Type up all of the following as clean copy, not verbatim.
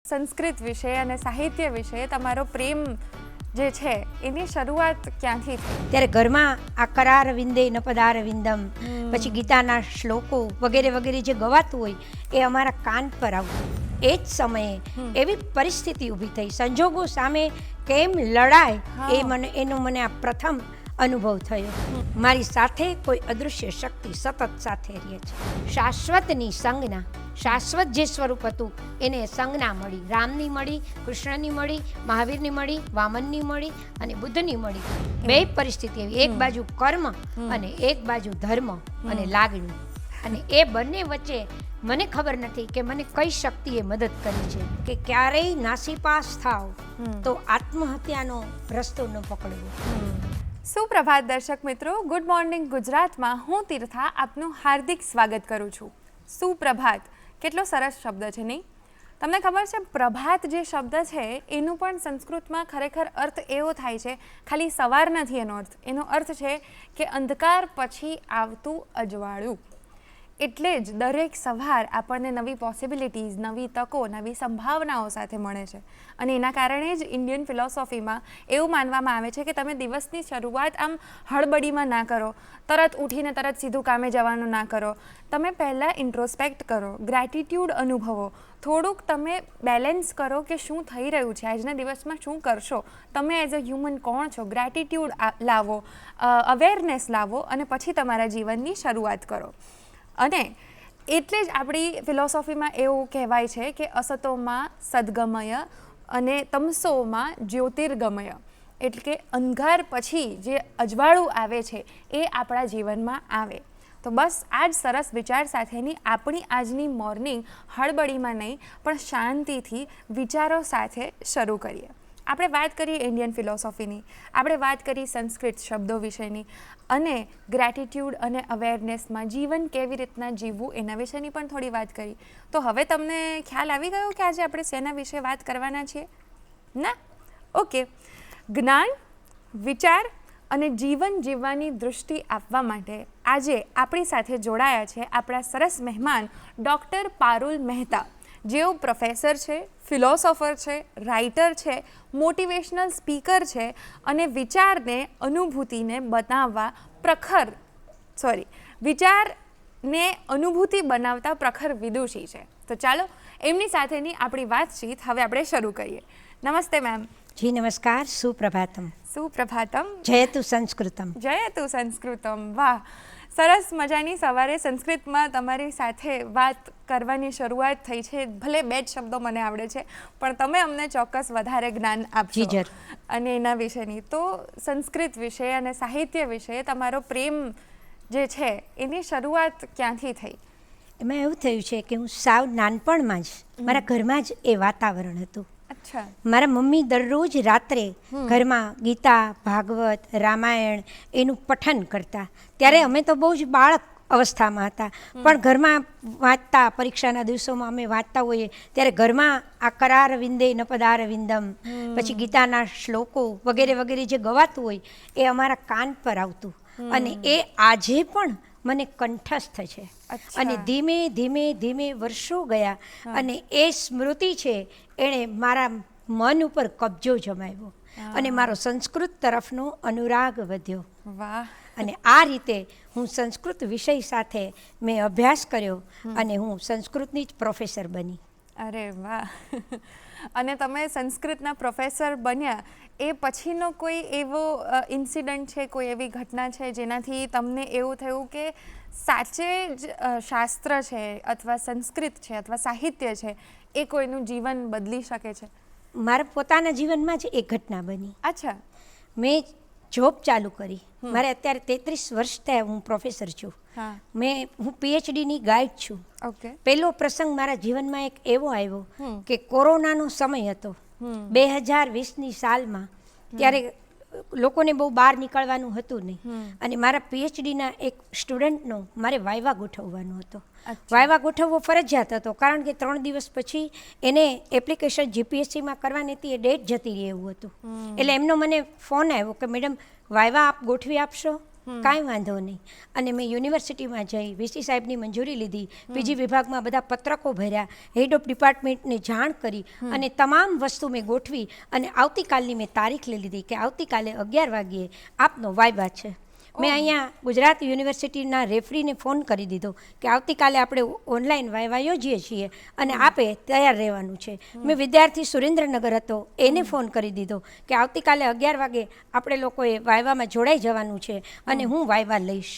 સંસ્કૃત વિશે અને સાહિત્ય વિશે તમારો પ્રેમ જે છે એની શરૂઆત ક્યાંથી થઈ? ત્યારે ઘરમાં આ કરાર વિંદે ન પદાર વિંદમ, પછી ગીતાના શ્લોકો વગેરે વગેરે જે ગવાતું હોય એ અમારા કાન પર આવતું. એ જ સમયે એવી પરિસ્થિતિ ઊભી થઈ, સંજોગો સામે કેમ લડાય એનો મને આ પ્રથમ અનુભવ થયો. મારી સાથે કોઈ અદૃશ્ય શક્તિ સતત સાથે રહે છે. શાશ્વતની સંજ્ઞા, શાશ્વત જે સ્વરૂપ હતું એને સંજ્ઞા મળી. રામની મળી, કૃષ્ણની મળી, મહાવીરની મળી, વામનની મળી અને બુદ્ધની મળી. બે પરિસ્થિતિ એવી, એક બાજુ કર્મ અને એક બાજુ ધર્મ અને લાગણી. અને એ બંને વચ્ચે મને ખબર નથી કે મને કઈ શક્તિએ મદદ કરી છે કે ક્યારેય નાસીપાસ થાવ તો આત્મહત્યાનો રસ્તો ન પકડવો. સુપ્રભાત દર્શક મિત્રો, ગુડ મોર્નિંગ ગુજરાતમાં હું તીર્થા આપનું હાર્દિક સ્વાગત કરું છું. સુપ્રભાત કેટલો સરસ શબ્દ છે નહીં? તમને ખબર છે પ્રભાત જે શબ્દ છે એનું પણ સંસ્કૃતમાં ખરેખર અર્થ એવો થાય છે, ખાલી સવાર નથી એનો અર્થ છે કે અંધકાર પછી આવતું અજવાળું. એટલે જ દરેક સવાર આપણને નવી પોસિબિલિટીઝ, નવી તકો, નવી સંભાવનાઓ સાથે મળે છે. અને એના કારણે જ ઇન્ડિયન ફિલોસોફીમાં એવું માનવામાં આવે છે કે તમે દિવસની શરૂઆત આમ હળબડીમાં ના કરો, તરત ઉઠીને તરત સીધું કામે જવાનું ના કરો. તમે પહેલાં ઇન્ટ્રોસ્પેક્ટ કરો, ગ્રેટિટ્યૂડ અનુભવો, થોડુંક તમે બેલેન્સ કરો કે શું થઈ રહ્યું છે, આજના દિવસમાં શું કરશો, તમે એઝ અ હ્યુમન કોણ છો, ગ્રેટિટ્યૂડ લાવો, અવેરનેસ લાવો અને પછી તમારા જીવનની શરૂઆત કરો. અને એટલે જ આપણી ફિલોસોફીમાં એવું કહેવાય છે કે અસતોમાં સદ્ગમય અને તમસોમાં જ્યોતિર્ગમય. એટલે કે અંધાર પછી જે અજવાળું આવે છે એ આપણા જીવનમાં આવે. તો બસ આ જ સરસ વિચાર સાથેની આપણી આજની મોર્નિંગ હળબડીમાં નહીં પણ શાંતિથી વિચારો સાથે શરૂ કરીએ. આપણે વાત કરીએ ઇન્ડિયન ફિલોસોફીની, આપણે વાત કરી સંસ્કૃત શબ્દો વિશેની અને ગ્રેટિટ્યૂડ અને અવેરનેસમાં જીવન કેવી રીતના જીવવું એના વિશેની પણ થોડી વાત કરી. તો હવે તમને ખ્યાલ આવી ગયો કે આજે આપણે શેના વિશે વાત કરવાના છીએ? ના? ઓકે. જ્ઞાન, વિચાર અને જીવન જીવવાની દૃષ્ટિ આપવા માટે આજે આપણી સાથે જોડાયા છે આપણા સરસ મહેમાન ડૉક્ટર પારુલ મહેતા, જેઓ પ્રોફેસર છે, ફિલોસોફર છે, રાઇટર છે, મોટિવેશનલ સ્પીકર છે અને વિચારને અનુભૂતિને વિચારને અનુભૂતિ બનાવતા પ્રખર વિદુષી છે. તો ચાલો એમની સાથેની આપણી વાતચીત હવે આપણે શરૂ કરીએ. નમસ્તે મેમ. જી નમસ્કાર, સુપ્રભાતમ. સુપ્રભાતમ. જયતુ સંસ્કૃતમ. જયતુ સંસ્કૃતમ. વાહ, સરસ મજાની સવારે સંસ્કૃતમાં તમારી સાથે વાત કરવાની શરૂઆત થઈ છે. ભલે બે જ શબ્દો મને આવડે છે પણ તમે અમને ચોક્કસ વધારે જ્ઞાન આપજો અને એના વિશેની. તો સંસ્કૃત વિશે અને સાહિત્ય વિશે તમારો પ્રેમ જે છે એની શરૂઆત ક્યાંથી થઈ? એમાં એવું થયું છે કે હું સાવ નાનપણમાં જ મારા ઘરમાં જ એ વાતાવરણ હતું. અચ્છા. મારા મમ્મી દરરોજ રાત્રે ઘરમાં ગીતા, ભાગવત, રામાયણ એનું પઠન કરતા. ત્યારે અમે તો બહુ જ બાળક અવસ્થામાં હતા પણ ઘરમાં વાંચતા, પરીક્ષાના દિવસોમાં અમે વાંચતા હોઈએ ત્યારે ઘરમાં આ કરાર વિંદે ન પદાર વિંદમ, પછી ગીતાના શ્લોકો વગેરે વગેરે જે ગવાતું હોય એ અમારા કાન પર આવતું. અને એ આજે પણ મને કંઠસ્થ છે. અને ધીમે ધીમે ધીમે વર્ષો ગયા અને એ સ્મૃતિ છે એણે મારા મન ઉપર કબજો જમાવ્યો અને મારો સંસ્કૃત તરફનો અનુરાગ વધ્યો. વાહ. અને આ રીતે હું સંસ્કૃત વિષય સાથે મેં અભ્યાસ કર્યો અને હું સંસ્કૃતની જ પ્રોફેસર બની. અરે વાહ. અને તમે સંસ્કૃતના પ્રોફેસર બન્યા એ પછીનો કોઈ એવો ઇન્સિડન્ટ છે, કોઈ એવી ઘટના છે જેનાથી તમને એવું થયું કે સાચે જ શાસ્ત્ર છે અથવા સંસ્કૃત છે અથવા સાહિત્ય છે એ કોઈનું જીવન બદલી શકે છે? મારા પોતાના જીવનમાં જ એક ઘટના બની. અચ્છા. મેં જોબ ચાલુ કરી. મારે અત્યારે 33 વર્ષ થયા, હું પ્રોફેસર છું. હું PhDની ગાઈડ છું. ઓકે. પહેલો પ્રસંગ મારા જીવનમાં એક એવો આવ્યો કે કોરોનાનો સમય હતો 2020ની સાલમાં. ત્યારે લોકોને બહુ બહાર નીકળવાનું હતું નહીં અને મારા PhDના એક સ્ટુડન્ટનો મારે વાયવા ગોઠવવાનો હતો. વાયવા ગોઠવવો ફરજિયાત હતો કારણ કે 3 દિવસ પછી એને એપ્લિકેશન GPSCમાં કરવાની હતી, એ ડેટ જતી રહી એવું હતું. એટલે એમનો મને ફોન આવ્યો કે મેડમ વાયવા આપ ગોઠવી આપશો? કાંઈ વાંધો નહીં. અને મેં યુનિવર્સિટીમાં જઈ વીસી સાહેબની મંજૂરી લીધી, પીજી વિભાગમાં બધા પત્રકો ભર્યા, હેડ ઓફ ડિપાર્ટમેન્ટને જાણ કરી અને તમામ વસ્તુ મેં ગોઠવી અને આવતીકાલની મેં તારીખ લઈ લીધી કે આવતીકાલે 11 વાગ્યે આપનો વાયવા છે. મેં અહીંયા ગુજરાત યુનિવર્સિટીના રેફરીને ફોન કરી દીધો કે આવતીકાલે આપણે ઓનલાઈન વાયવા યોજીએ છીએ અને આપે તૈયાર રહેવાનું છે. મેં વિદ્યાર્થી સુરેન્દ્રનગર હતો એને ફોન કરી દીધો કે આવતીકાલે 11 વાગે આપણે લોકોએ વાયવામાં જોડાઈ જવાનું છે અને હું વાયવા લઈશ.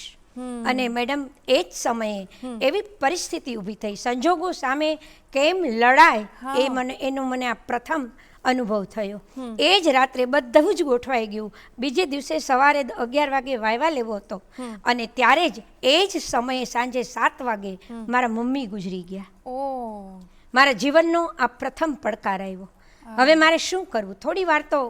અને મેડમ એ જ સમયે એવી પરિસ્થિતિ ઊભી થઈ, સંજોગો સામે કેમ લડાય એનો મને આ પ્રથમ અનુભવ થયો. એ જ રાત્રે બધું જ ગોઠવાઈ ગયું. બીજે દિવસે સવારે 11 વાગે વાયવા લેવો હતો અને ત્યારે જ એ જ સમયે સાંજે 7 વાગે મારા મમ્મી ગુજરી ગયા. મારા જીવનનો આ પ્રથમ પડકાર આવ્યો. હવે મારે શું કરવું? થોડી વાર તો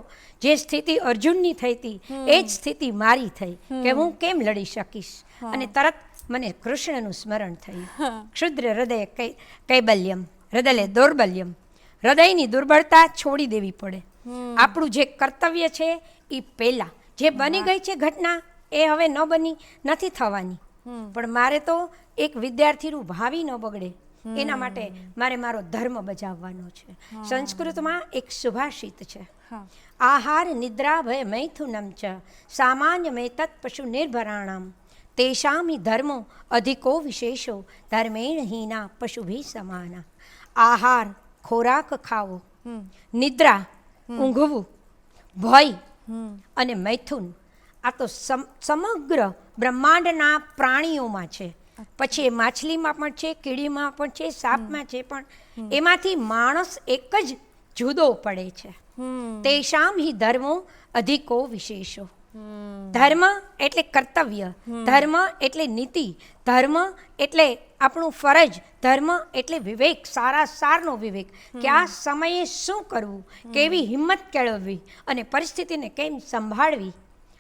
જે સ્થિતિ અર્જુનની થઈ હતી એ જ સ્થિતિ મારી થઈ કે હું કેમ લડી શકીશ. અને તરત મને કૃષ્ણનું સ્મરણ થયું. ક્ષુદ્ર હૃદય કૈબલ્યમ હૃદય દૌર્બલ્યમ. હૃદયની દુર્બળતા છોડી દેવી પડે. આપણું જે કર્તવ્ય છે એ પહેલાં જે બની ગઈ છે ઘટના એ હવે ન બની નથી થવાની, પણ મારે તો એક વિદ્યાર્થીનું ભાવિ ન બગડે એના માટે મારે મારો ધર્મ બજાવવાનો છે. સંસ્કૃતમાં એક સુભાષિત છે, આહાર નિદ્રા ભય મૈથુનમ ચ સામાન્ય મેતત પશુ નિર્ભરાણામ તેષામિ ધર્મો અધિકો વિશેષો ધર્મેણ હીના પશુભી સમાના. આહાર ખોરાક ખાવો, નિદ્રા ઊંઘવું, ભય અને મૈથુન આ તો સમગ્ર બ્રહ્માંડના પ્રાણીઓમાં છે. પછી એ માછલીમાં પણ છે, કીડીમાં પણ છે, સાપમાં છે, પણ એમાંથી માણસ એક જ જુદો પડે છે. તેષામ હિ ધર્મો અધિકો વિશેષો. ધર્મ એટલે કર્તવ્ય, ધર્મ એટલે નીતિ, ધર્મ એટલે આપણું ફરજ, ધર્મ એટલે વિવેક, સારા સારનો વિવેક કે આ સમયે શું કરવું, કેવી હિંમત કેળવવી અને પરિસ્થિતિને કેમ સંભાળવી.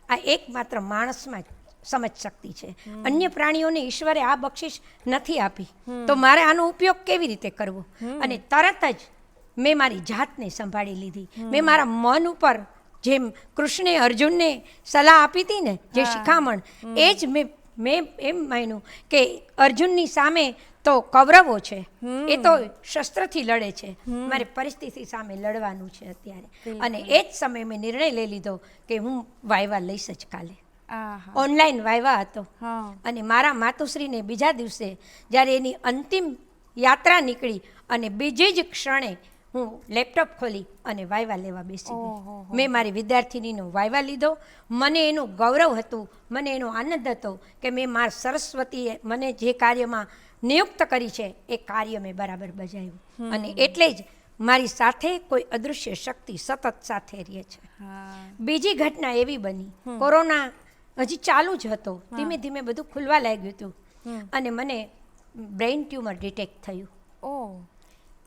આ એકમાત્ર માણસમાં જ સમજ શક્તિ છે. અન્ય પ્રાણીઓને ઈશ્વરે આ બક્ષિસ નથી આપી, તો મારે આનો ઉપયોગ કેવી રીતે કરવો? અને તરત જ મેં મારી જાતને સંભાળી લીધી. મેં મારા મન ઉપર જેમ કૃષ્ણે અર્જુનને સલાહ આપી હતી ને, જે શિખામણ, એ જ મેં એમ માન્યું કે અર્જુનની સામે તો કૌરવો છે, એ તો શસ્ત્રથી લડે છે, મારે પરિસ્થિતિ સામે લડવાનું છે અત્યારે. અને એ જ સમયે મેં નિર્ણય લઈ લીધો કે હું વાયવા લઈશ જ કાલે. ઓનલાઈન વાયવા હતો અને મારા માતુશ્રીને બીજા દિવસે જ્યારે એની અંતિમ યાત્રા નીકળી અને બીજે જ ક્ષણે હું લેપટોપ ખોલી અને વાયવા લેવા બેસી ગઈ. મેં મારી વિદ્યાર્થીનીનો વાયવા લીધો. મને એનું ગૌરવ હતું, મને એનો આનંદ હતો કે મેં મારા સરસ્વતીએ મને જે કાર્યમાં નિયુક્ત કરી છે એ કાર્ય મેં બરાબર બજાવ્યું. અને એટલે જ મારી સાથે કોઈ અદૃશ્ય શક્તિ સતત સાથે રહે છે. બીજી ઘટના એવી બની, કોરોના હજી ચાલુ જ હતો, ધીમે ધીમે બધું ખુલવા લાગ્યું હતું અને મને બ્રેઇન ટ્યુમર ડિટેક્ટ થયું.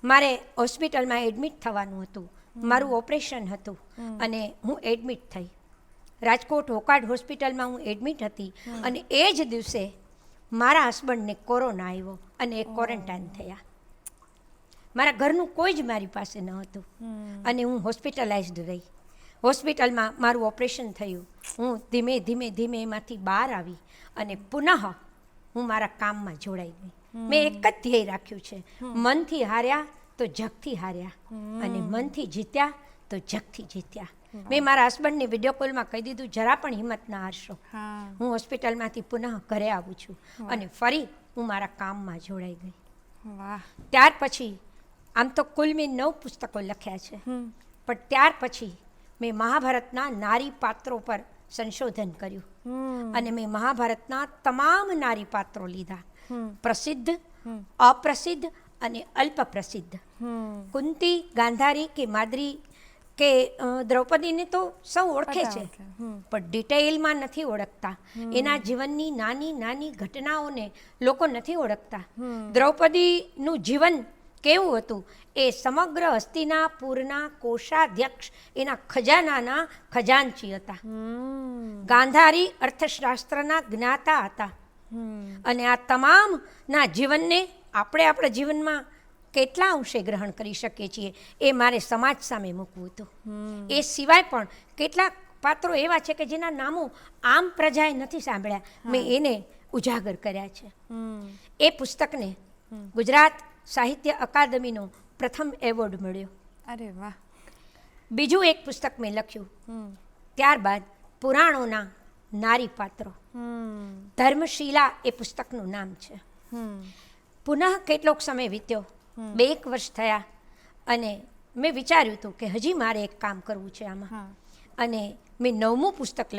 મારે હોસ્પિટલમાં એડમિટ થવાનું હતું, મારું ઓપરેશન હતું અને હું એડમિટ થઈ. રાજકોટ હોકાર્ડ હોસ્પિટલમાં હું એડમિટ હતી અને એ જ દિવસે મારા હસબન્ડને કોરોના આવ્યો અને એ ક્વોરન્ટાઇન થયા. મારા ઘરનું કોઈ જ મારી પાસે ન હતું અને હું હોસ્પિટલાઇઝડ રહી. હોસ્પિટલમાં મારું ઓપરેશન થયું. હું ધીમે ધીમે ધીમે એમાંથી બહાર આવી અને પુનઃ હું મારા કામમાં જોડાઈ ગઈ. મેં એક જ ધ્યેય રાખ્યું છે, મનથી હાર્યા તો જગથી હાર્યા અને મનથી જીત્યા તો જગથી જીત્યા. મેં મારા હસબન્ડને વિડીયો કોલમાં કહી દીધું, જરા પણ હિંમત ના હારશો, હું હોસ્પિટલમાંથી પુનઃ ઘરે આવું છું અને ફરી હું મારા કામમાં જોડાઈ ગઈ. ત્યાર પછી આમ તો કુલ મેં 9 પુસ્તકો લખ્યા છે, પણ ત્યાર પછી મેં મહાભારતના નારી પાત્રો પર સંશોધન કર્યું અને મેં મહાભારતના તમામ નારી પાત્રો લીધા, પ્રસિદ્ધ, અપ્રસિદ્ધ અને અલ્પ પ્રસિદ્ધ. કુંતી, ગાંધારી કે માદ્રી કે દ્રૌપદીને તો સૌ ઓળખે છે, પણ ડિટેલમાં નથી ઓળખતા. એના જીવનની નાની નાની ઘટનાઓને લોકો નથી ઓળખતા. દ્રૌપદીનું જીવન કેવું હતું એ સમગ્ર હસ્તિનાપુરના કોષાધ્યક્ષ એના ખજાનાના ખજાનચી હતા. ગાંધારી અર્થશાસ્ત્રના જ્ઞાતા હતા. અને આ તમામના જીવનને આપણે આપણા જીવનમાં કેટલા અંશે ગ્રહણ કરી શકીએ છીએ એ મારે સમાજ સામે મૂકવું હતું. એ સિવાય પણ કેટલાક પાત્રો એવા છે કે જેના નામો આમ પ્રજાએ નથી સાંભળ્યા, મેં એને ઉજાગર કર્યા છે. એ પુસ્તકને ગુજરાત સાહિત્ય અકાદમીનો પ્રથમ એવોર્ડ મળ્યો. અરે વાહ. બીજું એક પુસ્તક મેં લખ્યું, ત્યારબાદ પુરાણોના નારી પાત્રો. ધર્મશીલા એ પુસ્તકનું નામ છે. પુનઃ કેટલોક સમય વીત્યો, 2 વર્ષ થયા, અને મેં વિચાર્યું હતું કે હજી મારે એક કામ કરવું છે આમાં. અને મેં 9મું પુસ્તક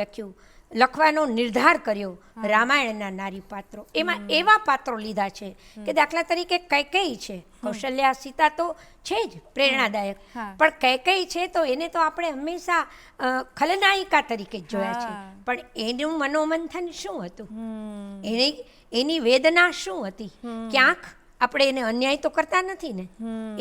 લખવાનો નિર્ધાર કર્યો, રામાયણના નારી પાત્રો. એમાં એવા પાત્રો લીધા છે કે દાખલા તરીકે કૈકેયી છે, કૌશલ્યા સીતા તો છે જ પ્રેરણાદાયક, પણ કૈકેયી છે તો એને તો આપણે હંમેશા ખલનાયિકા તરીકે જ જોયા છે, પણ એનું મનોમંથન શું હતું, એની વેદના શું હતી, ક્યાંક આપણે એને અન્યાય તો કરતા નથી ને.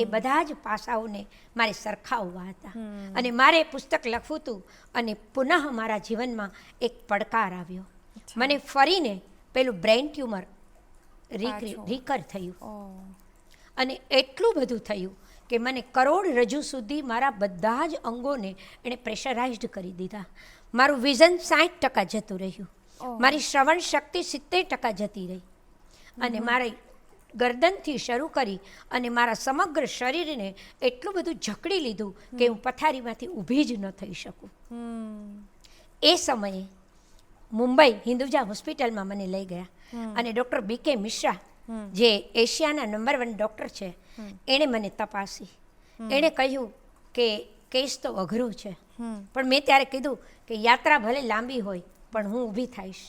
એ બધા જ પાસાઓને મારે સરખાવવા હતા, અને મારે પુસ્તક લખવું હતું. અને પુનઃ મારા જીવનમાં એક પડકાર આવ્યો. મને ફરીને પેલું બ્રેઇન ટ્યુમર રિકર થયું, અને એટલું બધું થયું કે મને કરોડરજ્જુ સુધી મારા બધા જ અંગોને એણે પ્રેશરાઇઝ્ડ કરી દીધા. મારું વિઝન 60% જતું રહ્યું, મારી શ્રવણ શક્તિ 70% જતી રહી, અને મારી ગરદનથી શરૂ કરી અને મારા સમગ્ર શરીરને એટલું બધું જકડી લીધું કે હું પથારીમાંથી ઊભી જ ન થઈ શકું. એ સમયે મુંબઈ હિન્દુજા હોસ્પિટલમાં મને લઈ ગયા, અને ડૉક્ટર BK મિશ્રા, જે એશિયાના નંબર 1 ડૉક્ટર છે, એણે મને તપાસી. એણે કહ્યું કે કેસ તો અઘરો છે, પણ મેં ત્યારે કીધું કે યાત્રા ભલે લાંબી હોય પણ હું ઊભી થઈશ,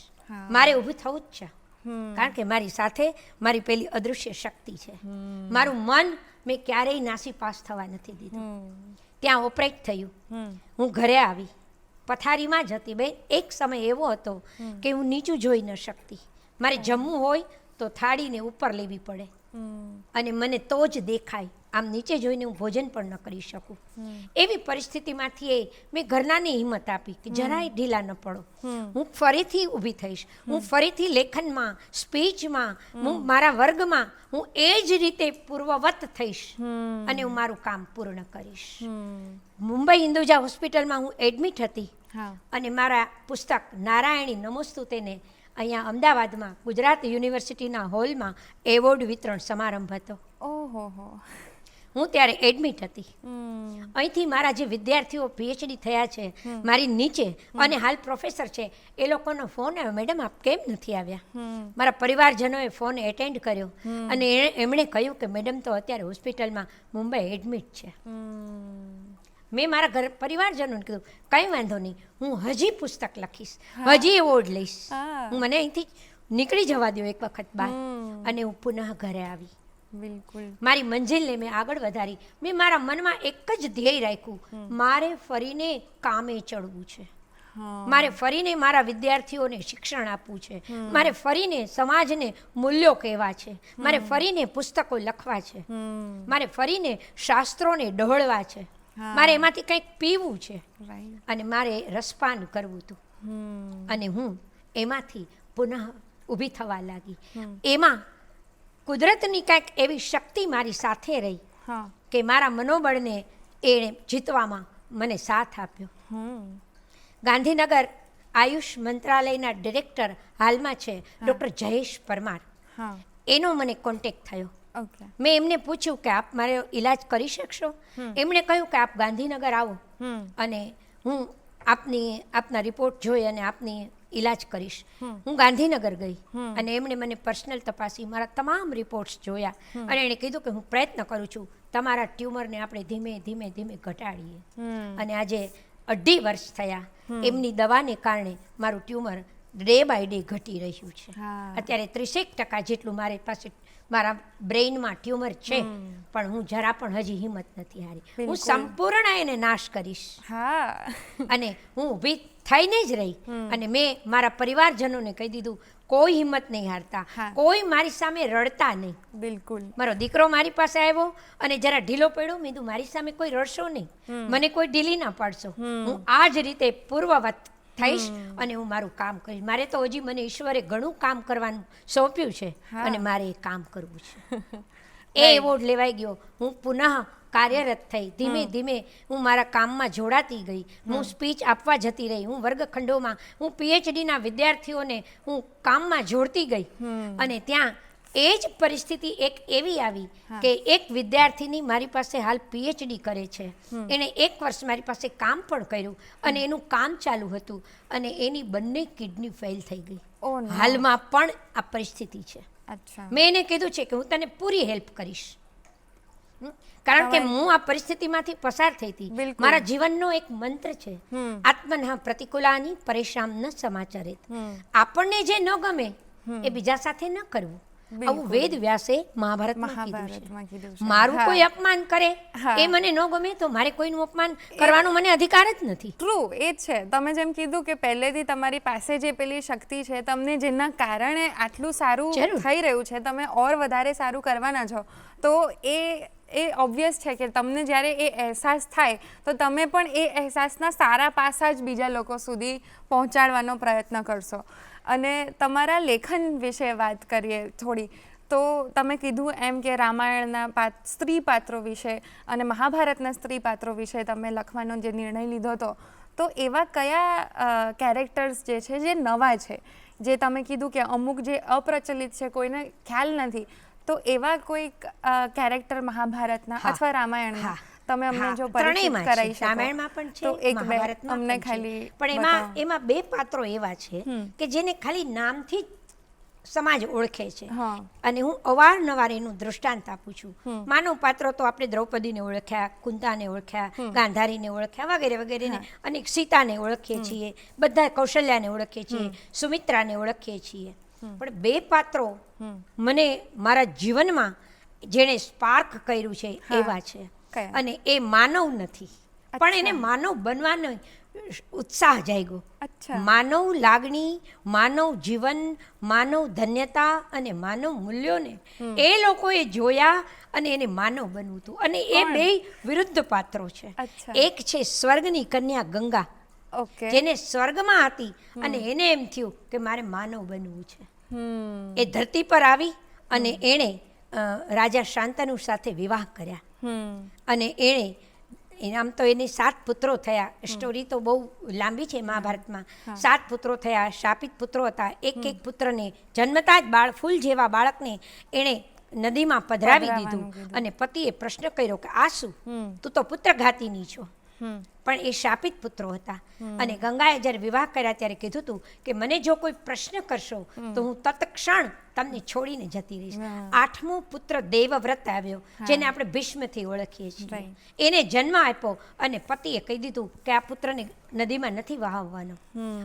મારે ઊભું થવું જ છે, કારણ કે મારી સાથે મારી પેલી અદૃશ્ય શક્તિ છે. મારું મન મેં ક્યારેય નાસી પાસ થવા નથી દીધું. ત્યાં ઓપરેટ થયું, હું ઘરે આવી, પથારીમાં જ હતી બેન. એક સમય એવો હતો કે હું નીચું જોઈ ન શકતી, મારે જમવું હોય તો થાળીને ઉપર લેવી પડે, અને મને તો જ દેખાય, આમ નીચે જોઈને હું ભોજન પણ ન કરી શકું. એવી પરિસ્થિતિમાંથી મેં ઘરનાને હિંમત આપી કે જરાય ઢીલા ન પડો, હું ફરીથી ઊભી થઈશ, હું ફરીથી લેખનમાં, સ્પીચમાં, હું મારા વર્ગમાં હું એ જ રીતે પૂર્વવત થઈશ, અને હું મારું કામ પૂર્ણ કરીશ. મુંબઈ હિન્દુજા હોસ્પિટલમાં હું એડમિટ હતી, અને મારા પુસ્તક નારાયણી નમોસ્તુતેને અહીંયા અમદાવાદમાં ગુજરાત યુનિવર્સિટીના હોલમાં એવોર્ડ વિતરણ સમારંભ હતો. હું ત્યારે એડમિટ હતી. અહીંથી મારા જે વિદ્યાર્થીઓ PhD થયા છે મારી નીચે, અને હાલ પ્રોફેસર છે, એ લોકોનો ફોન આવ્યો, મેડમ આપ કેમ નથી આવ્યા? મારા પરિવારજનોએ ફોન એટેન્ડ કર્યો, અને એમણે કહ્યું કે મેડમ તો અત્યારે હોસ્પિટલમાં મુંબઈ એડમિટ છે. મેં મારા પરિવારજનોને કીધું કંઈ વાંધો નહીં, હું હજી પુસ્તક લખીશ, હજી એવોર્ડ લઈશ, મને અહીંથી નીકળી જવા દો એક વખત બાદ. અને હું પુનઃ ઘરે આવી. બિલકુલ મારી મંજિલને મેં આગળ વધારી. મેં મારા મનમાં એક જ ધ્યેય રાખ્યું, મારે ફરીને કામે ચડવું છે, મારે ફરીને મારા વિદ્યાર્થીઓને શિક્ષણ આપવું છે, મારે ફરીને સમાજને મૂલ્યો કહેવા છે, મારે ફરીને પુસ્તકો લખવા છે, મારે ફરીને શાસ્ત્રોને ડહોળવા છે, મારે એમાંથી કંઈક પીવું છે, અને મારે રસપાન કરવું હતું. અને હું એમાંથી પુનઃ ઊભી થવા લાગી. એમાં કુદરતની કંઈક એવી શક્તિ મારી સાથે રહી કે મારા મનોબળને એણે જીતવામાં મને સાથ આપ્યો. ગાંધીનગર આયુષ મંત્રાલયના ડિરેક્ટર હાલમાં છે ડૉક્ટર જયેશ પરમાર, એનો મને કોન્ટેક્ટ થયો. મેં એમને પૂછ્યું કે આપ મારો ઈલાજ કરી શકશો? એમણે કહ્યું કે આપ ગાંધીનગર આવો, અને હું આપના રિપોર્ટ જોઈ અને આપની ઈલાજ કરીશ. હું ગાંધીનગર ગઈ, અને એમણે મને પર્સનલ તપાસી, મારા તમામ રિપોર્ટ્સ જોયા, અને એણે કીધું કે હું પ્રયત્ન કરું છું તમારા ટ્યુમરને આપણે ધીમે ધીમે ધીમે ઘટાડીએ. અને આજે 2.5 વર્ષ થયા, એમની દવાને કારણે મારું ટ્યુમર ડે બાય ડે ઘટી રહ્યું છે. અત્યારે 30% જેટલું મારી પાસે મારા બ્રેઇનમાં ટ્યુમર છે, પણ હું જરા પણ હજી હિંમત નથી હારી. હું સંપૂર્ણ એને નાશ કરીશ. અને હું ઊભી થઈને જ રહી, અને મેં મારા પરિવારજનોને કહી દીધું કોઈ હિંમત નહીં હારતા, કોઈ મારી સામે રડતા નહીં. બિલકુલ. મારો દીકરો મારી પાસે આવ્યો અને જરા ઢીલો પડ્યો, મેં કીધું મારી સામે કોઈ રડશો નહીં, મને કોઈ ઢીલી ના પાડશો, હું આ જ રીતે પૂર્વવત થઈશ અને હું મારું કામ કરીશ. મારે તો હજી મને ઈશ્વરે ઘણું કામ કરવાનું સોંપ્યું છે, અને મારે એ કામ કરવું છે. એ એવોર્ડ લેવાઈ ગયો. હું પુનઃ કાર્યરત થઈ. ધીમે ધીમે હું મારા કામમાં જોડાતી ગઈ. હું સ્પીચ આપવા જતી રહી. હું વર્ગખંડોમાં હું પીએચડીના વિદ્યાર્થીઓને હું કામમાં જોડતી ગઈ. અને ત્યાં એ જ પરિસ્થિતિ એક એવી આવી કે એક વિદ્યાર્થીની મારી પાસે હાલ પીએચડી કરે છે. એણે 1 વર્ષ મારી પાસે કામ પણ કર્યું અને એનું કામ ચાલુ હતું અને એની બંને કિડની ફેલ થઈ ગઈ. હાલમાં પણ આ પરિસ્થિતિ છે. મેં એને કીધું છે કે હું તને પૂરી હેલ્પ કરીશ, કારણ કે હું આ પરિસ્થિતિમાંથી પસાર થઈ હતી. મારા જીવનનો એક મંત્ર છે, આત્મનઃ પ્રતિકૂલાની પરેશાન ન સમાચરિત. આપણને જે ન ગમે એ બીજા સાથે ન કરવું. આવું વેદ વ્યાસે મહાભારતમાં કીધું છે. મારું કોઈ અપમાન કરે એ મને ન ગમે તો મારે કોઈનું અપમાન કરવાનો મને અધિકાર જ નથી. ટ્રુ, એ જ છે. તમે જેમ કીધું કે પહેલેથી તમારી પાસે જે પેલી શક્તિ છે, તમને જેના કારણે આટલું સારું થઈ રહ્યું છે, તમે ઓર વધારે સારું કરવાના છો, તો એ ઓબ્વિયસ છે કે તમને જ્યારે એ અહેસાસ થાય તો તમે પણ એ અહેસાસના સારા પાસા જ બીજા લોકો સુધી પહોંચાડવાનો પ્રયત્ન કરશો. અને તમારા લેખન વિશે વાત કરીએ થોડી, તો તમે કીધું એમ કે રામાયણના સ્ત્રી પાત્રો વિશે અને મહાભારતના સ્ત્રી પાત્રો વિશે તમે લખવાનો જે નિર્ણય લીધો હતો, તો એવા કયા કેરેક્ટર્સ જે છે જે નવા છે, જે તમે કીધું કે અમુક જે અપ્રચલિત છે, કોઈને ખ્યાલ નથી, તો એવા કોઈ કેરેક્ટર મહાભારતના અથવા રામાયણના તમે અમને જો પરિચિત કરાવી શકો? રામાયણમાં પણ છે, તો એક બે મહાભારતમાં અમને પણ ખાલી છે. પણ એમાં 2 પાત્રો એવા છે કે જેને ખાલી નામથી સમાજ ઓળખે છે. અને હું અવારનવાર એનું દૃષ્ટાંત આપું છું. માનવ પાત્રો તો આપણે દ્રૌપદીને ઓળખ્યા, કુંતાને ઓળખ્યા, ગાંધારીને ઓળખ્યા, વગેરે વગેરેને, અને સીતાને ઓળખીએ છીએ, બધા કૌશલ્યાને ઓળખીએ છીએ, સુમિત્રાને ઓળખીએ છીએ. પણ 2 પાત્રો મને મારા જીવનમાં જેણે સ્પાર્ક કર્યું છે એવા છે. અને એ માનવ નથી, પણ એને માનવ બનવાનો ઉત્સાહ જાગ્યો. માનવ લાગણી, માનવ જીવન, માનવ ધન્યતા અને માનવ મૂલ્યોને એ લોકોએ જોયા અને એને માનવ બનવું હતું. અને એ 2 વિરુદ્ધ પાત્રો છે. એક છે સ્વર્ગની કન્યા ગંગા, જેને સ્વર્ગમાં હતી અને એને એમ થયું કે મારે માનવ બનવું છે. એ ધરતી પર આવી અને એણે રાજા શાંતનુ સાથે વિવાહ કર્યા. અને એણે આમ તો એને 7 પુત્રો થયા. સ્ટોરી તો બહુ લાંબી છે મહાભારતમાં. 7 પુત્રો થયા, શાપિત પુત્રો હતા. એક પુત્રને જન્મતા જ ફૂલ જેવા બાળકને એણે નદીમાં પધરાવી દીધું. અને પતિએ પ્રશ્ન કર્યો કે આ શું, તું તો પુત્રઘાતીની છો. પણ એ શાપિત પુત્રો હતા. અને ગંગાએ જ્યારે વિવાહ કર્યા ત્યારે કીધું હતું કે મને જો કોઈ પ્રશ્ન કરશો તો હું તત્ક્ષણ તમને છોડીને જતી રહીશ. 8મો પુત્ર દેવવ્રત આવ્યો, જેને આપણે ભીષ્મથી ઓળખીએ છીએ. એને જન્મ આપ્યો અને પતિએ કહી દીધું કે આ પુત્રને નદીમાં નથી વહાવવાનો.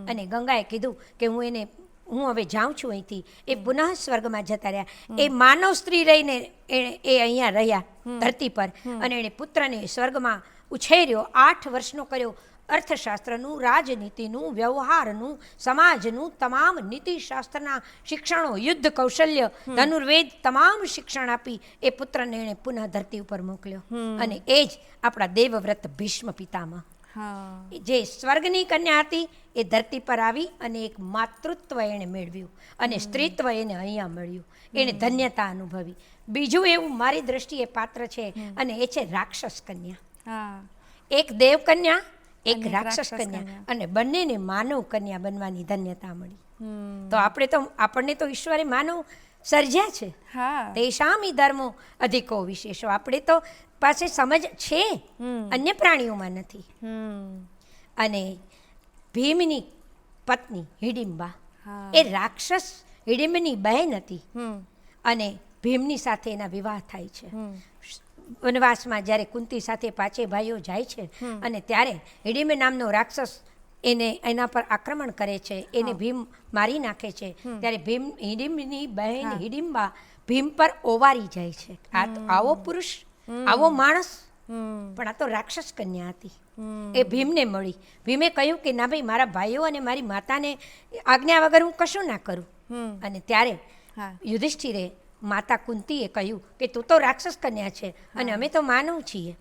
અને ગંગાએ કીધું કે હું હવે જાઉં છું અહીંથી. એ પુનઃ સ્વર્ગમાં જતા રહ્યા. એ માનવ સ્ત્રી રહીને એ અહીંયા રહ્યા ધરતી પર. અને એણે પુત્રને સ્વર્ગમાં ઉછેર્યો. 8 વર્ષનો કર્યો. અર્થશાસ્ત્રનું, રાજનીતિનું, વ્યવહારનું, સમાજનું તમામ નીતિશાસ્ત્રના શિક્ષણો, યુદ્ધ કૌશલ્ય, ધનુર્વેદ તમામ શિક્ષણ આપી એ પુત્રને એણે પુનઃ ધરતી ઉપર મોકલ્યો. અને એ જ આપણા દેવવ્રત ભીષ્મ પિતામહ, જે સ્વર્ગની કન્યા હતી, એ ધરતી પર આવી અને એક માતૃત્વ એણે મેળવ્યું અને સ્ત્રીત્વ એને અહીંયા મળ્યું. એણે ધન્યતા અનુભવી. બીજું એવું મારી દ્રષ્ટિએ પાત્ર છે અને એ છે રાક્ષસ કન્યા. એક દેવ કન્યા, એક રાક્ષસ કન્યા, અને બંનેને માનવ કન્યા બનવાની ધન્યતા મળી. તો આપણને તો ઈશ્વરે માનવ સર્જ્યા છે. તેષામી ધર્મો અધિકો વિશેષો. આપણે તો પાસે સમજ છે, અન્ય પ્રાણીઓમાં નથી. અને ભીમની પત્ની હિડિંબા એ રાક્ષસ હિડિંબની બહેન હતી. અને ભીમની સાથે એના વિવાહ થાય છે. વનવાસમાં જ્યારે કુંતી સાથે 5 ભાઈઓ જાય છે અને ત્યારે હિડિંબ નામનો રાક્ષસ એના પર આક્રમણ કરે છે. એને ભીમ મારી નાખે છે. ત્યારે હિડિંબની બહેન હિડિંબા ભીમ પર ઓવારી જાય છે. આવો પુરુષ, આવો માણસ, પણ આ તો રાક્ષસ કન્યા હતી. એ ભીમને મળી. ભીમે કહ્યું કે ના ભાઈ, મારા ભાઈઓ અને મારી માતાને આજ્ઞા વગર હું કશું ના કરું. અને ત્યારે યુધિષ્ઠિરે માતા કુંતીએ કહ્યું કે તું તો રાક્ષસ કન્યા છે અને અમે તો માનવ છીએ,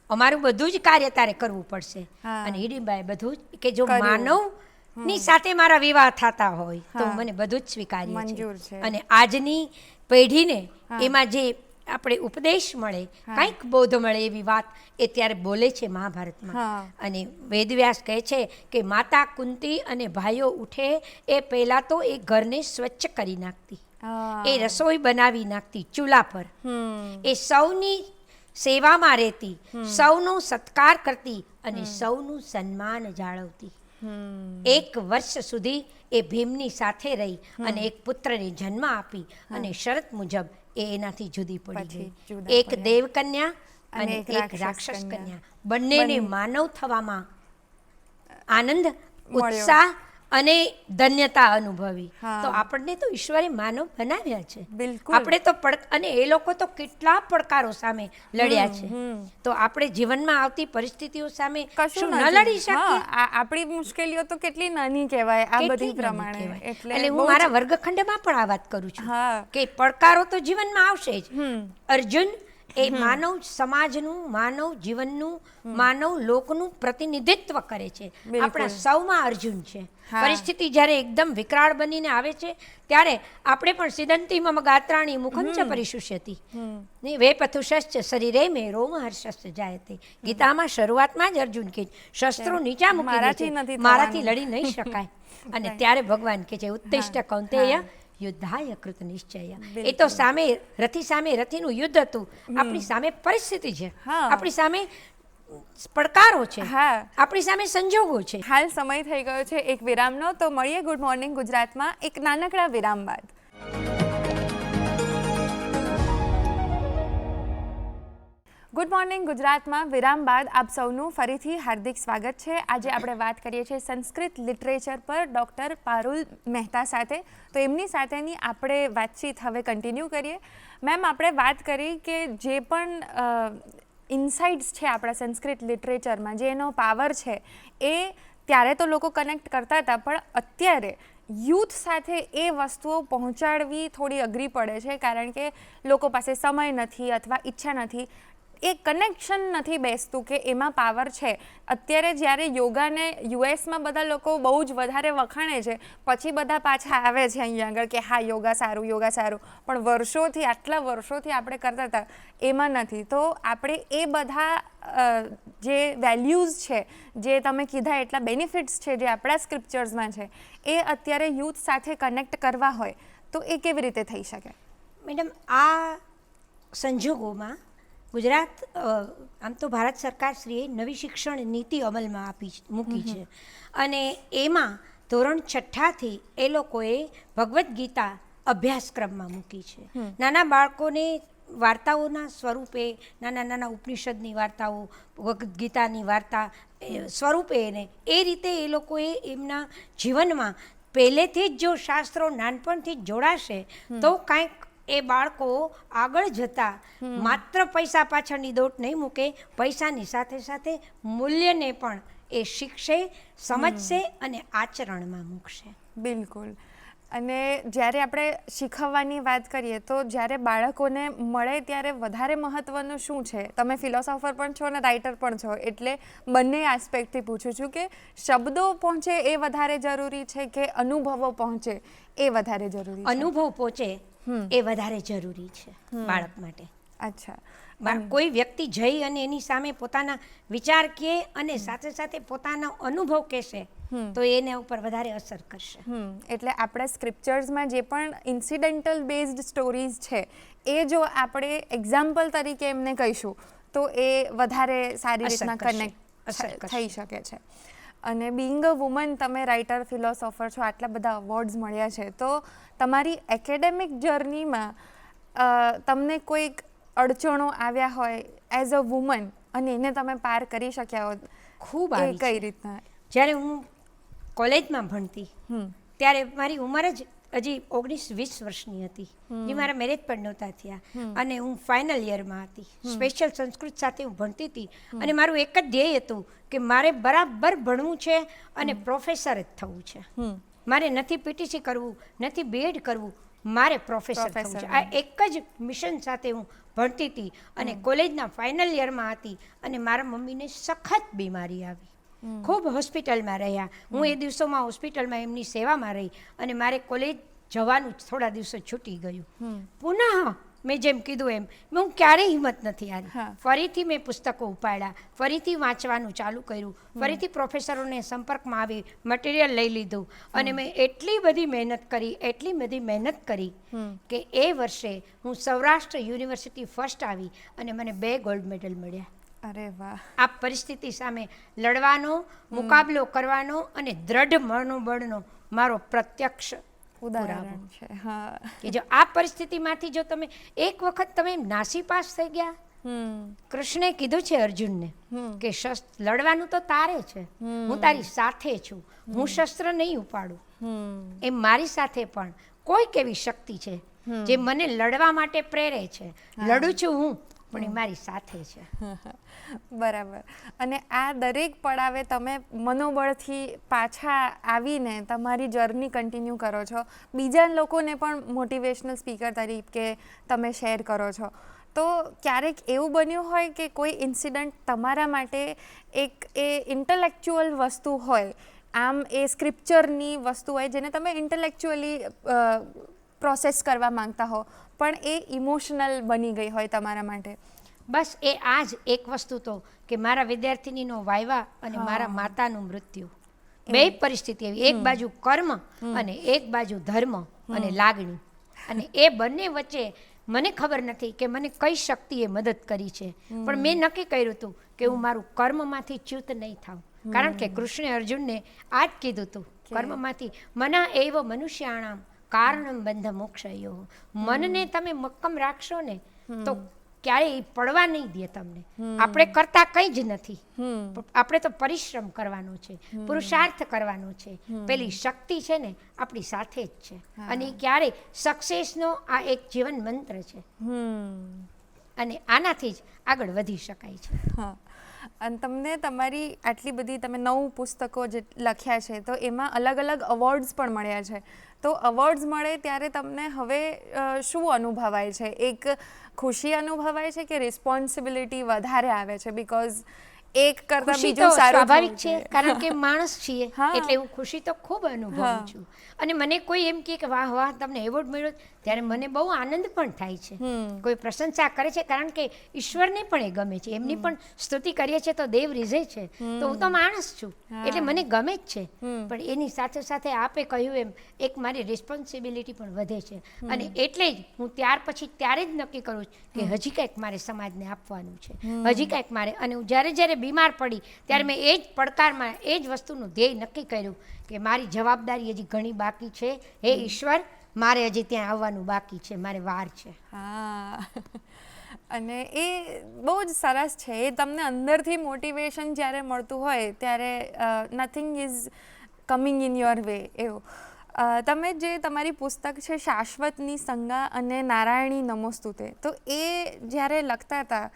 અમારું બધું જ કાર્ય તારે કરવું પડશે. અને હિડિંબાએ બધું જ કે જો માનવની સાથે મારા વિવાહ થતા હોય તો મને બધું જ સ્વીકાર્ય છે. અને આજની પેઢીને એમાં જે આપણે ઉપદેશ મળે, કંઈક બોધ મળે એવી વાત એ ત્યારે બોલે છે મહાભારતમાં. અને વેદવ્યાસ કહે છે કે માતા કુંતી અને ભાઈઓ ઉઠે એ પહેલાં તો એ ઘરને સ્વચ્છ કરી નાખતી, એ રસોઈ બનાવી નાખતી ચૂલા પર, એ સૌની સેવામાં રહેતી, સૌનો સત્કાર કરતી અને સૌનું સન્માન જાળવતી. 1 વર્ષ સુધી એ ભીમની સાથે રહી અને એક પુત્રને જન્મ આપી અને શરત મુજબ એ એનાથી જુદી પડી ગઈ. એક દેવકન્યા અને એક રાક્ષસ કન્યા, બંનેને માનવ થવામાં આનંદ, ઉત્સાહ અને ધન્યતા અનુભવી. તો આપણને તો ઈશ્વરે માનવ બનાવ્યા છે. આપણે તો અને એ લોકો તો કેટલા પડકારો સામે લડ્યા છે. તો આપણે જીવનમાં આવતી પરિસ્થિતિઓ સામે શું ન લડી શકીએ? આપણી મુશ્કેલીઓ તો કેટલી નાની કહેવાય આ બધી પ્રમાણે. એટલે હું મારા વર્ગખંડમાં પણ આ વાત કરું છું કે પડકારો તો જીવનમાં આવશે જ. અર્જુન એ માનવ સમાજનું, માનવ જીવનનું, માનવ લોકનું પ્રતિનિધિત્વ કરે છે. આપણા સૌમાં અર્જુન છે. પરિસ્થિતિ જ્યારે એકદમ વિકરાળ બનીને આવે છે ત્યારે આપણે પણ સિદંતી મમ ગાત્રાણી મુખં ચ પરિશુષ્યતિ ને વે પથુષશ્ચ શરીરે મે રોમહર્ષશ્ચ જાયતે. ગીતામાં શરૂઆતમાં જ અર્જુન કે શસ્ત્રો નીચા મૂકી દે છે, મારાથી લડી નહીં શકાય. અને ત્યારે ભગવાન કે છે ઉત્તિષ્ઠ કૌંતેય યુદ્ધાય કૃત નિશ્ચય. એ તો સામે રથીનું યુદ્ધ હતું, આપણી સામે પરિસ્થિતિ છે, આપણી સામે પડકારો છે, આપણી સામે સંજોગો છે. હાલ સમય થઈ ગયો છે એક વિરામનો, તો મળીએ ગુડ મોર્નિંગ ગુજરાતમાં એક નાનકડા વિરામ બાદ. ગુડ મોર્નિંગ ગુજરાતમાં વિરામ બાદ આપ સૌનું ફરીથી હાર્દિક સ્વાગત છે. આજે આપણે વાત કરીએ છીએ સંસ્કૃત લિટરેચર પર ડૉક્ટર પારુલ મહેતા સાથે. તો એમની સાથેની આપણે વાતચીત હવે કન્ટિન્યુ કરીએ. મેમ, આપણે વાત કરી કે જે પણ ઇન્સાઇટ્સ છે આપણા સંસ્કૃત લિટરેચરમાં, જે એનો પાવર છે એ ત્યારે તો લોકો કનેક્ટ કરતા હતા, પણ અત્યારે યુથ સાથે એ વસ્તુઓ પહોંચાડવી થોડી અઘરી પડે છે, કારણ કે લોકો પાસે સમય નથી અથવા ઈચ્છા નથી, એ કનેક્શન નથી બેસતું કે એમાં પાવર છે. અત્યારે જ્યારે યોગાને યુએસમાં બધા લોકો બહુ જ વધારે વખાણે છે, પછી બધા પાછા આવે છે અહીંયા આગળ કે હા યોગા સારું, યોગા સારું, પણ વર્ષોથી, આટલા વર્ષોથી આપણે કરતા હતા એમાં નથી. તો આપણે એ બધા જે વેલ્યુઝ છે, જે તમે કીધા એટલા બેનિફિટ્સ છે જે આપણા સ્ક્રિપ્ચર્સમાં છે, એ અત્યારે યુથ સાથે કનેક્ટ કરવા હોય તો એ કેવી રીતે થઈ શકે? મેડમ, આ સંજોગોમાં ગુજરાત, આમ તો ભારત સરકારશ્રીએ નવી શિક્ષણ નીતિ અમલમાં મૂકી છે અને એમાં ધોરણ 6થી એ લોકોએ ભગવદ્ ગીતા અભ્યાસક્રમમાં મૂકી છે. નાના બાળકોને વાર્તાઓના સ્વરૂપે, નાના ઉપનિષદની વાર્તાઓ, ભગવદ્ ગીતાની વાર્તા સ્વરૂપે એને એ રીતે એ લોકોએ એમના જીવનમાં પહેલેથી જ જો શાસ્ત્રો નાનપણથી જ જોડાશે તો કાંઈક એ બાળકો આગળ જતા માત્ર પૈસા પાછળની દોટ નહીં મૂકે, પૈસાની સાથે સાથે મૂલ્યને પણ એ શીખશે, સમજશે અને આચરણમાં મૂકશે. બિલકુલ. અને જ્યારે આપણે શીખવવાની વાત કરીએ તો જ્યારે બાળકોને મળે ત્યારે વધારે મહત્ત્વનું શું છે? તમે ફિલોસોફર પણ છો અને રાઇટર પણ છો, એટલે બંને આસ્પેક્ટથી પૂછું છું કે શબ્દો પહોંચે એ વધારે જરૂરી છે કે અનુભવો પહોંચે એ વધારે જરૂરી છે? અનુભવ પહોંચે એ વધારે જરૂરી છે બાળક માટે. અચ્છા. કોઈ વ્યક્તિ જઈ અને એની સામે પોતાના વિચાર કહે અને સાથે સાથે પોતાનો અનુભવ કહેશે તો એના ઉપર વધારે અસર કરશે. એટલે આપણા સ્ક્રિપ્ચર્સમાં જે પણ ઇન્સિડેન્ટલ બેઝડ સ્ટોરીઝ છે એ જો આપણે એક્ઝામ્પલ તરીકે એમને કહીશું તો એ વધારે સારી રીતના કનેક્ટ થઈ શકે છે. અને બિંગ અ વુમન, તમે રાઇટર, ફિલોસોફર છો, આટલા બધા અવોર્ડ્સ મળ્યા છે, તો તમારી એકેડેમિક જર્નીમાં તમને કોઈક અડચણો આવ્યા હોય એઝ અ વુમન અને એને તમે પાર કરી શક્યા હો? ખૂબ આવી. કઈ રીતના? જ્યારે હું કોલેજમાં ભણતી ત્યારે મારી ઉંમર જ હજી 19-20 વર્ષની હતી. જે મારા મેરેજ પણ નહોતા થયા અને હું ફાઇનલ યરમાં હતી. સ્પેશિયલ સંસ્કૃત સાથે હું ભણતી હતી અને મારું એક જ ધ્યેય હતું કે મારે બરાબર ભણવું છે અને પ્રોફેસર જ થવું છે. મારે નથી પીટીસી કરવું, નથી બીએડ કરવું, મારે પ્રોફેસર થવું છે. આ એક જ મિશન સાથે હું ભણતી હતી અને કોલેજના ફાઇનલ યરમાં હતી અને મારા મમ્મીને સખત બીમારી આવી. ખૂબ હોસ્પિટલમાં રહ્યા. હું એ દિવસોમાં હોસ્પિટલમાં એમની સેવામાં રહી અને મારે કોલેજ જવાનું થોડા દિવસો છૂટી ગયું. પુનઃ મેં જેમ કીધું એમ હું ક્યારેય હિંમત નથી હારી. હા. ફરીથી મેં પુસ્તકો ઉપાડ્યા, ફરીથી વાંચવાનું ચાલુ કર્યું, ફરીથી પ્રોફેસરોને સંપર્કમાં આવી, મટીરિયલ લઈ લીધું અને મેં એટલી બધી મહેનત કરી કે એ વર્ષે હું સૌરાષ્ટ્ર યુનિવર્સિટી ફર્સ્ટ આવી અને મને 2 ગોલ્ડ મેડલ મળ્યા. અરે વાહ. આ પરિસ્થિતિ સામે લડવાનો, મુકાબલો કરવાનો અને દ્રઢ મનોબળનો મારો પ્રત્યક્ષ ઉદાહરણ છે. હા. કે જો આ પરિસ્થિતિમાંથી જો તમે એક વખત તમે નાસીપાસ થઈ ગયા, કૃષ્ણે કીધું છે અર્જુનને કે લડવાનું તો તારે છે, હું તારી સાથે છું, હું શસ્ત્ર નહીં ઉપાડું. એમ મારી સાથે પણ કોઈક એવી શક્તિ છે જે મને લડવા માટે પ્રેરે છે. લડું છું હું, પણ એ મારી સાથે છે. બરાબર. અને આ દરેક પડાવે તમે મનોબળથી પાછા આવીને તમારી જર્ની કન્ટિન્યુ કરો છો, બીજા લોકોને પણ મોટિવેશનલ સ્પીકર તરીકે તમે શેર કરો છો. તો ક્યારેક એવું બન્યું હોય કે કોઈ ઇન્સિડન્ટ તમારા માટે એક એ ઇન્ટેલેક્ચ્યુઅલ વસ્તુ હોય, આમ એ સ્ક્રિપ્ચરની વસ્તુ હોય જેને તમે ઇન્ટેલેક્ચ્યુઅલી પ્રોસેસ કરવા માંગતા હો, પણ એ ઇમોશનલ બની ગઈ હોય તમારા માટે? બસ એ આ જ એક વસ્તુ તો કે મારા વિદ્યાર્થીનીનો વાયવા અને મારા માતાનું મૃત્યુ, 2 પરિસ્થિતિ એવી, એક બાજુ કર્મ અને એક બાજુ ધર્મ અને લાગણી, અને એ બંને વચ્ચે મને ખબર નથી કે મને કઈ શક્તિએ મદદ કરી છે, પણ મેં નક્કી કર્યું હતું કે હું મારું કર્મમાંથી ચ્યુત નહીં થાઉં. કારણ કે કૃષ્ણે અર્જુનને આ જ કીધું હતું, કર્મમાંથી મના એવ મનુષ્યાણામ કારણમ બંધ મોક્ષયો. મનને તમે મક્કમ રાખશો ને તો ક્યારેય પડવા નહીં દે તમને. આપણે કરતા કંઈ જ નથી, આપણે તો પરિશ્રમ કરવાનો છે, પુરુષાર્થ કરવાનો છે. પેલી શક્તિ છે ને આપણી સાથે જ છે, અને ક્યારેય સક્સેસનો આ એક જીવન મંત્ર છે, અને આનાથી જ આગળ વધી શકાય છે. હા. અને તમને તમારી આટલી બધી તમે 9 પુસ્તકો જે લખ્યા છે, તો એમાં અલગ અલગ અવોર્ડ્સ પણ મળ્યા છે. તો અવોર્ડ્સ મળે ત્યારે તમને હવે શું અનુભવાય છે? એક ખુશી અનુભવાય છે કે રિસ્પોન્સિબિલિટી વધારે આવે છે? બીકોઝ એક કરતાં બીજું સારું સ્વાભાવિક છે, કારણ કે માણસ છીએ એટલે હું ખુશી તો ખૂબ અનુભવું છું. અને મને કોઈ એમ કે વાહ વાહ તમને એવોર્ડ મળ્યો, ત્યારે મને બહુ આનંદ પણ થાય છે. કોઈ પ્રશંસા કરે છે, કારણ કે ઈશ્વરને પણ એ ગમે છે, એમની પણ સ્તુતિ કરીએ છીએ તો દેવ રીઝે છે. તો હું તો માણસ છું એટલે મને ગમે જ છે, પણ એની સાથે સાથે આપે કહ્યું એમ એક મારી રિસ્પોન્સિબિલિટી પણ વધે છે. અને એટલે જ હું ત્યાર પછી ત્યારે જ નક્કી કરું કે હજી કંઈક મારે સમાજને આપવાનું છે, હજી કંઈક મારે. અને હું જ્યારે બીમાર પડી ત્યારે મેં એ જ પડકારમાં એ જ વસ્તુનું ધ્યેય નક્કી કર્યું કે મારી જવાબદારી હજી ઘણી બાકી છે. હે ઈશ્વર, મારે હજી ત્યાં આવવાનું બાકી છે, મારે વાર છે. હા. અને એ બહુ જ સરસ છે. એ તમને અંદરથી મોટિવેશન જ્યારે મળતું હોય ત્યારે nothing is coming in your way એવું. તમે જે તમારી પુસ્તક છે શાશ્વતની સંજ્ઞા અને નારાયણી નમોસ્તુતે, તો એ જ્યારે લખતા હતા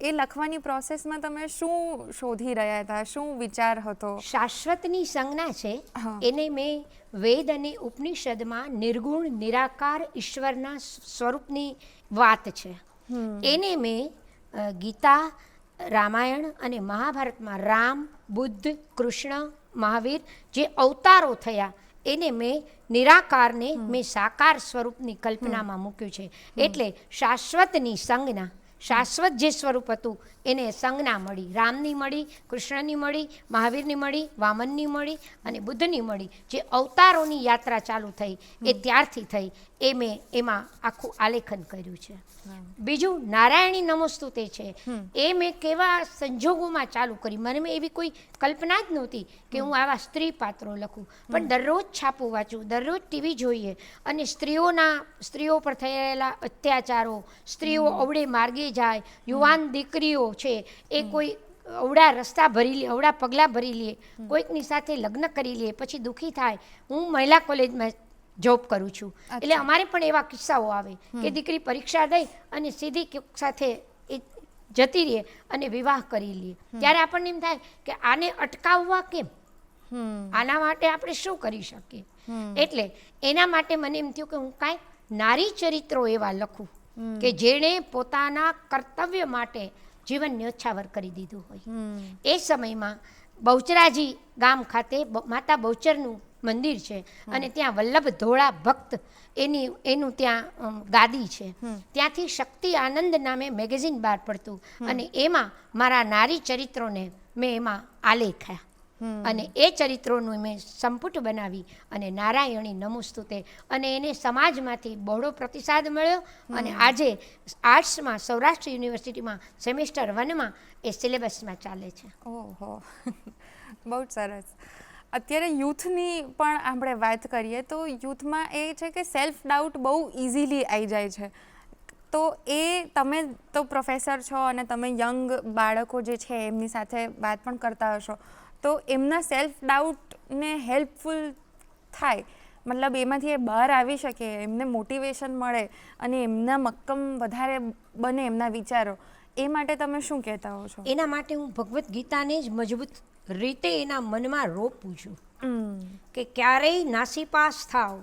એ લખવાની પ્રોસેસમાં તમે શું શોધી રહ્યા હતા, શું વિચાર હતો? શાશ્વતની સંજ્ઞા છે એને મેં વેદ અને ઉપનિષદમાં નિર્ગુણ નિરાકાર ઈશ્વરના સ્વરૂપની વાત છે, એને મેં ગીતા, રામાયણ અને મહાભારતમાં રામ, બુદ્ધ, કૃષ્ણ, મહાવીર જે અવતારો થયા એને મેં નિરાકારને મેં સાકાર સ્વરૂપની કલ્પનામાં મૂક્યું છે. એટલે શાશ્વતની સંજ્ઞા, શાશ્વત જે સ્વરૂપ હતું એને સંજ્ઞા મળી, રામની મળી, કૃષ્ણની મળી, મહાવીરની મળી, વામનની મળી અને બુદ્ધની મળી. જે અવતારોની યાત્રા ચાલુ થઈ એ ત્યારથી થઈ, એ મેં એમાં આખું આલેખન કર્યું છે. બીજું નારાયણી નમોસ્તુતે છે, એ મેં કેવા સંજોગોમાં ચાલુ કરી. મને એવી કોઈ કલ્પના જ નહોતી કે હું આવા સ્ત્રી પાત્રો લખું, પણ દરરોજ છાપું વાંચું, દરરોજ ટીવી જોઈએ, અને સ્ત્રીઓ પર થયેલા અત્યાચારો, સ્ત્રીઓ અવળે માર્ગે જાય, યુવાન દીકરીઓ છે એ કોઈ અવળા રસ્તા ભરી લે, અવળા પગલાં ભરી લે, કોઈકની સાથે લગ્ન કરી લે, પછી દુઃખી થાય. હું મહિલા કોલેજમાં જોબ કરું છું, એટલે અમારે પણ એવા કિસ્સાઓ આવે કે દીકરી પરીક્ષા દઈ અને સીધી સાથે એ જતી રહે અને વિવાહ કરી લે. ત્યારે આપણને એમ થાય કે આને અટકાવવા કેમ, આના માટે આપણે શું કરી શકીએ. એટલે એના માટે મને એમ થયું કે હું કાંઈક નારી ચરિત્રો એવા લખું કે જેણે પોતાના કર્તવ્ય માટે જીવન ન્યોછાવર કરી દીધું હોય. એ સમયમાં બહુચરાજી ગામ ખાતે માતા બહુચરનું મંદિર છે, અને ત્યાં વલ્લભ ધોળા ભક્ત એનું ત્યાં ગાદી છે. ત્યાંથી શક્તિ આનંદ નામે મેગેઝિન બહાર પડતું અને એમાં મારા નારી ચરિત્રોને મેં એમાં આલેખ્યા અને એ ચરિત્રોનું મેં સંપુટ બનાવી અને નારાયણી નમુસ્તુતે અને એને સમાજમાંથી બહોળો પ્રતિસાદ મળ્યો અને આજે આર્ટ્સમાં સૌરાષ્ટ્ર યુનિવર્સિટીમાં સેમેસ્ટર 1માં એ સિલેબસમાં ચાલે છે. ઓહો બહુ જ સરસ. અત્યારે યુથની પણ આપણે વાત કરીએ તો યુથમાં એ છે કે સેલ્ફ ડાઉટ બહુ ઇઝીલી આવી જાય છે. તો એ તમે તો પ્રોફેસર છો અને તમે યંગ બાળકો જે છે એમની સાથે વાત પણ કરતા હશો, તો એમના સેલ્ફ ડાઉટને હેલ્પફુલ થાય, મતલબ એમાંથી એ બહાર આવી શકે, એમને મોટિવેશન મળે અને એમના મક્કમ વધારે બને એમના વિચારો, એ માટે તમે શું કહેતા હો છો? એના માટે હું ભગવદ્ ગીતાને જ મજબૂત રીતે એના મનમાં રોપું છું કે ક્યારેય નાસીપાસ થાવ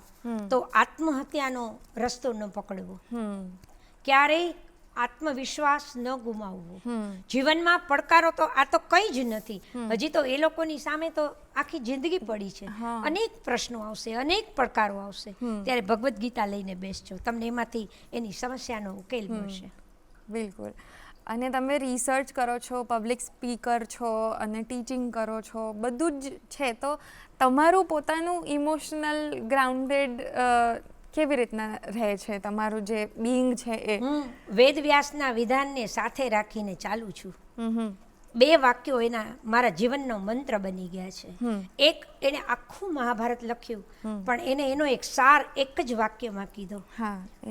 તો આત્મહત્યાનો રસ્તો ન પકડવો, ક્યારેય આત્મવિશ્વાસ ન ગુમાવવો. જીવનમાં પડકારો તો આ તો કંઈ જ નથી, હજી તો એ લોકોની સામે તો આખી જિંદગી પડી છે. અનેક પ્રશ્નો આવશે, અનેક પડકારો આવશે, ત્યારે ભગવદ્ ગીતા લઈને બેસજો, તમને એમાંથી એની સમસ્યાનો ઉકેલ મળશે. બિલકુલ. અને તમે રિસર્ચ કરો છો, પબ્લિક સ્પીકર છો અને ટીચિંગ કરો છો, બધું જ છે, તો તમારું પોતાનું ઇમોશનલ ગ્રાઉન્ડેડ કેવી રીતના રહે છે તમારું જે બીઈંગ છે એ? હું વેદવ્યાસના વિધાનને સાથે રાખીને ચાલું છું. 2 વાક્યો એના મારા જીવનનો મંત્ર બની ગયા છે. એક, એને આખું મહાભારત લખ્યું પણ એને એનો એક સાર એક જ વાક્યમાં કીધો.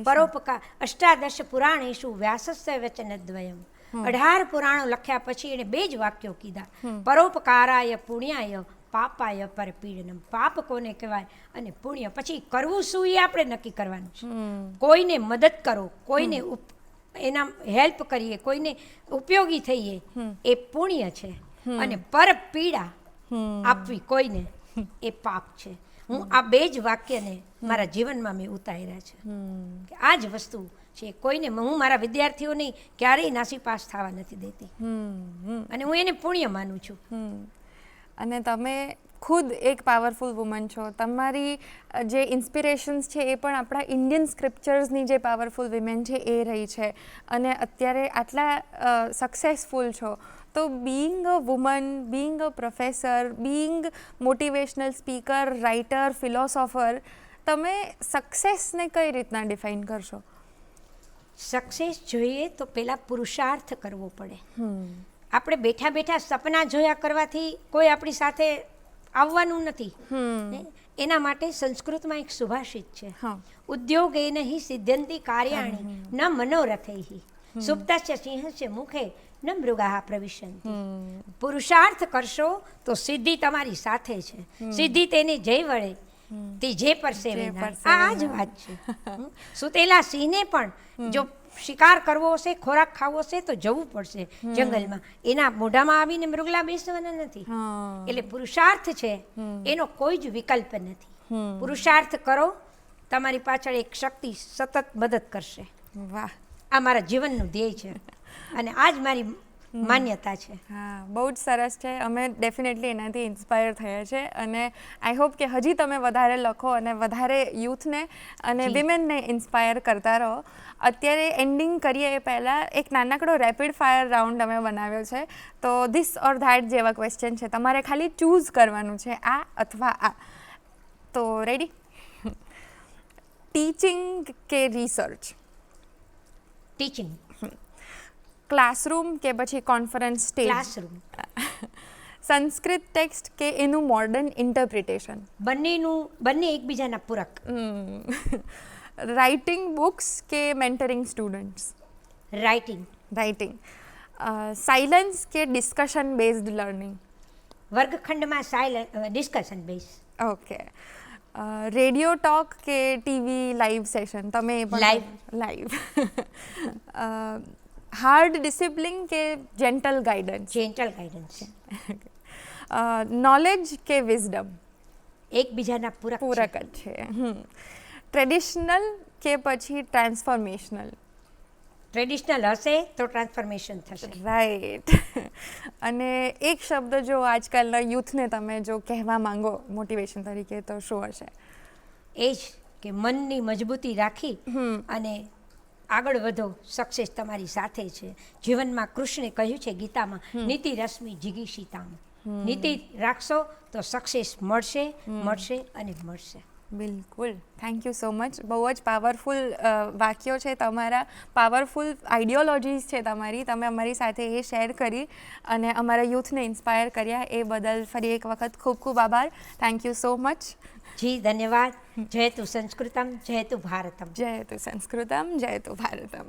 પરોપકાર અષ્ટાદશ પુરાણેષુ વ્યાસસ્ય વચનદ્વયમ. 18 પુરાણો લખ્યા પછી એને 2 જ વાક્યો કીધા. પરોપકારાય પુણ્યાય પાપાય પરપીડનમ. પાપ કોને કહેવાય અને પુણ્ય પછી કરવું શું એ આપણે નક્કી કરવાનું છે. કોઈને મદદ કરો, કોઈને એના હેલ્પ કરીએ, કોઈને ઉપયોગી થઈએ, એ પુણ્ય છે. અને પર પીડા આપવી કોઈને, એ પાપ છે. હું આ 2 જ વાક્યને મારા જીવનમાં મેં ઉતાર્યા છે કે આ જ વસ્તુ છે. કોઈને હું મારા વિદ્યાર્થીઓને ક્યારેય નાસીપાસ થવા નથી દેતી અને હું એને પુણ્ય માનું છું. અને તમે ખુદ એક પાવરફુલ વુમન છો. તમારી જે ઇન્સ્પિરેશન્સ છે એ પણ આપણા ઇન્ડિયન સ્ક્રિપ્ચર્સની જે પાવરફુલ વિમેન છે એ રહી છે અને અત્યારે આટલા સક્સેસફુલ છો. તો બીઈંગ અ વુમન, બીઈંગ અ professor, being motivational speaker, writer, philosopher, તમે સક્સેસને કઈ રીતના ડિફાઇન કરશો? સક્સેસ જોઈએ તો પહેલાં પુરુષાર્થ કરવો પડે. આપણે બેઠા બેઠા સપના જોયા કરવાથી કોઈ આપણી સાથે આવવાનું નથી. એના માટે સંસ્કૃતમાં એક સુભાષિત છે, ઉદ્યોગેન હિ સિદ્ધ્યંતિ કાર્યાણિ ન મનોરથૈ સુપ્તસ્ય સિંહસ્ય મુખે ન મૃગાઃ પ્રવિશન્તિ. પુરુષાર્થ કરશો તો સિદ્ધિ તમારી સાથે છે. સિદ્ધિ તેને જય વળે તે જે પરસેવે નાય. આ જ વાત છે. સુતેલા સિંહને પણ જો શિકાર કરવો હશે, ખોરાક ખાવો હશે તો જવું પડશે જંગલમાં. એના મોઢામાં આવીને મૃગલા બેસવાના નથી. એટલે પુરુષાર્થ છે એનો કોઈ જ વિકલ્પ નથી. પુરુષાર્થ કરો, તમારી પાછળ એક શક્તિ સતત મદદ કરશે. વાહ, આ મારા જીવનનું ધ્યેય છે અને આ જ મારી માન્યતા છે. હા, બહુ જ સરસ છે. અમે ડેફિનેટલી એનાથી ઇન્સ્પાયર થયા છે અને આઈ હોપ કે હજી તમે વધારે લખો અને વધારે યુથને અને વિમેનને ઇન્સ્પાયર કરતા રહો. અત્યારે એન્ડિંગ કરીએ એ પહેલાં એક નાનકડો રેપિડ ફાયર રાઉન્ડ અમે બનાવ્યો છે. તો ધીસ ઓર ધેટ જેવા ક્વેશ્ચન છે, તમારે ખાલી ચૂઝ કરવાનું છે, આ અથવા આ. તો રેડી? ટીચિંગ કે રિસર્ચ? ટીચિંગ. ક્લાસરૂમ કે પછી conference stage? Classroom. Sanskrit text કે એનું મોડર્ન ઇન્ટરપ્રિટેશન? બંને એકબીજાના પૂરક. રાઇટિંગ બુક્સ કે મેન્ટરિંગ સ્ટુડન્ટ્સ? રાઇટિંગ. સાયલન્સ કે ડિસ્કશન બેઝડ લર્નિંગ? વર્ગખંડમાં discussion base. Okay. Radio talk કે ટીવી લાઈવ સેશન? તમે લાઈવ. હાર્ડ ડિસિપ્લિન કે gentle guidance? Gentle guidance. Knowledge કે વિઝડમ? એકબીજાના પૂરક જ છે. ટ્રેડિશનલ કે પછી ટ્રાન્સફોર્મેશનલ? ટ્રેડિશનલ હશે તો ટ્રાન્સફોર્મેશન થશે. રાઈટ. અને એક શબ્દ જો આજકાલના યુથને તમે જો કહેવા માંગો મોટિવેશન તરીકે તો શું હશે? એ જ કે મનની મજબૂતી રાખી અને આગળ વધો, સક્સેસ તમારી સાથે છે. જીવનમાં કૃષ્ણે કહ્યું છે ગીતામાં, નીતિ રશ્મિ જીગીષિતામ. નીતિ રાખશો તો સક્સેસ મળશે મળશે અને મળશે. બિલકુલ, થેન્ક યુ સો મચ. બહુ જ પાવરફુલ વાક્યો છે તમારા, પાવરફુલ આઈડિયોલોજીસ છે તમારી. તમે અમારી સાથે એ શેર કરી અને અમારા યુથને ઇન્સ્પાયર કર્યા, એ બદલ ફરી એક વખત ખૂબ ખૂબ આભાર. Thank you so much. જી ધન્યવાદ. જયતુ સંસ્કૃતમ જયતુ ભારતમ. જયતુ સંસ્કૃતમ જયતુ ભારતમ.